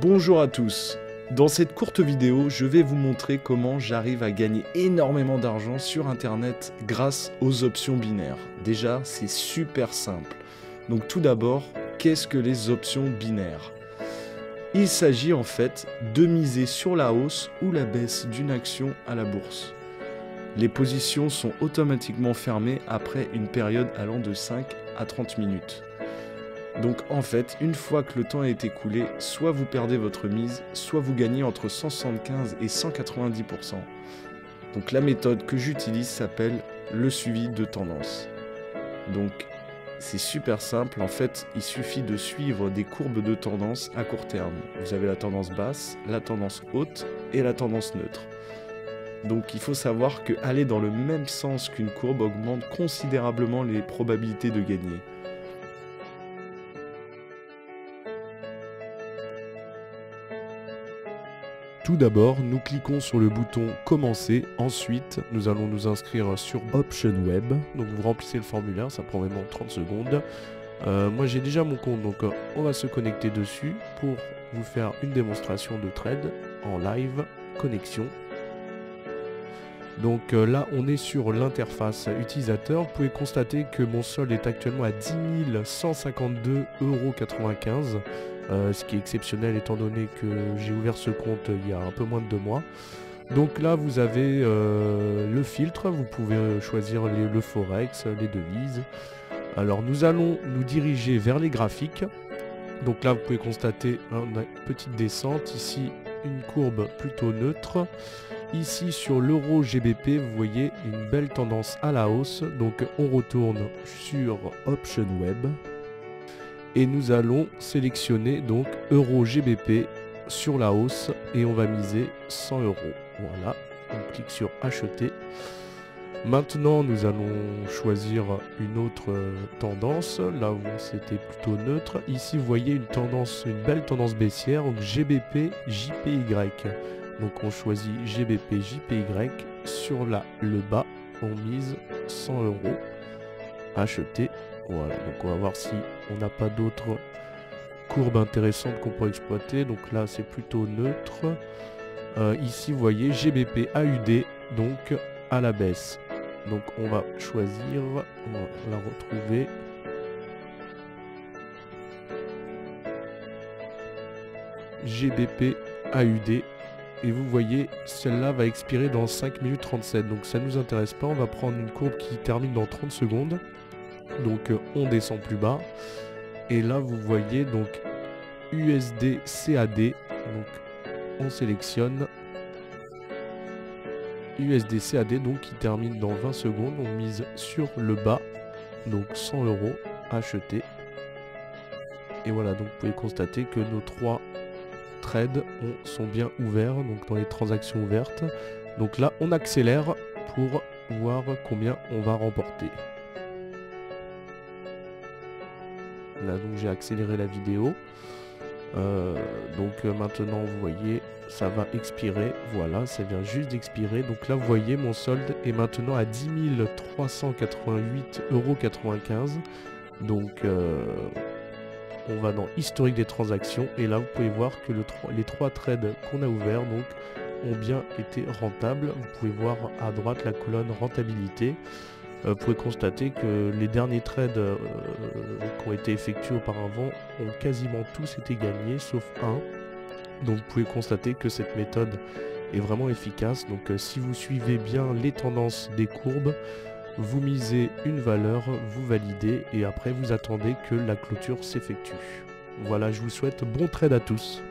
Bonjour à tous. Dans cette courte vidéo, je vais vous montrer comment j'arrive à gagner énormément d'argent sur internet grâce aux options binaires. Déjà, c'est super simple. Donc tout d'abord, qu'est-ce que les options binaires? Il s'agit en fait de miser sur la hausse ou la baisse d'une action à la bourse. Les positions sont automatiquement fermées après une période allant de 5 à 30 minutes. Donc en fait, une fois que le temps est écoulé, soit vous perdez votre mise, soit vous gagnez entre 175 et 190%. Donc la méthode que j'utilise s'appelle le suivi de tendance. Donc c'est super simple, en fait il suffit de suivre des courbes de tendance à court terme. Vous avez la tendance basse, la tendance haute et la tendance neutre. Donc il faut savoir que aller dans le même sens qu'une courbe augmente considérablement les probabilités de gagner. Tout d'abord, nous cliquons sur le bouton Commencer. Ensuite, nous allons nous inscrire sur Option Web. Donc vous remplissez le formulaire, ça prend vraiment 30 secondes. Moi j'ai déjà mon compte, donc on va se connecter dessus pour vous faire une démonstration de trade en live connexion. Donc là on est sur l'interface utilisateur. Vous pouvez constater que mon solde est actuellement à 10 152,95 €. Ce qui est exceptionnel étant donné que j'ai ouvert ce compte il y a un peu moins de 2 mois. Donc là vous avez le filtre, vous pouvez choisir le forex, les devises. Alors nous allons nous diriger vers les graphiques. Donc là vous pouvez constater une petite descente, ici une courbe plutôt neutre. Ici sur l'euro GBP vous voyez une belle tendance à la hausse. Donc on retourne sur Option Web. Et nous allons sélectionner donc euro GBP sur la hausse et on va miser 100 €. Voilà, on clique sur acheter. Maintenant nous allons choisir une autre tendance. Là où c'était plutôt neutre. Ici vous voyez une belle tendance baissière, donc GBP JPY. Donc on choisit GBP JPY sur le bas, on mise 100 €. Acheter. Voilà, donc on va voir si on n'a pas d'autres courbes intéressantes qu'on pourrait exploiter. Donc là c'est plutôt neutre. Ici vous voyez GBP AUD, donc à la baisse. Donc on va choisir, on va la retrouver. GBP AUD. Et vous voyez, celle-là va expirer dans 5 minutes 37. Donc ça ne nous intéresse pas, on va prendre une courbe qui termine dans 30 secondes. Donc on descend plus bas et là vous voyez donc USD CAD, donc on sélectionne USD CAD donc qui termine dans 20 secondes, on mise sur le bas, donc 100 € acheter. Et voilà, donc vous pouvez constater que nos 3 trades sont bien ouverts, donc dans les transactions ouvertes. Donc là on accélère pour voir combien on va remporter. Là donc j'ai accéléré la vidéo. Maintenant vous voyez ça va expirer. Voilà, ça vient juste d'expirer. Donc là vous voyez mon solde est maintenant à 10 388,95 €. Donc on va dans historique des transactions et là vous pouvez voir que les 3 trades qu'on a ouverts donc ont bien été rentables. Vous pouvez voir à droite la colonne rentabilité. Vous pouvez constater que les derniers trades qui ont été effectués auparavant ont quasiment tous été gagnés sauf un. Donc vous pouvez constater que cette méthode est vraiment efficace. Donc si vous suivez bien les tendances des courbes, vous misez une valeur, vous validez et après vous attendez que la clôture s'effectue. Voilà, je vous souhaite bon trade à tous.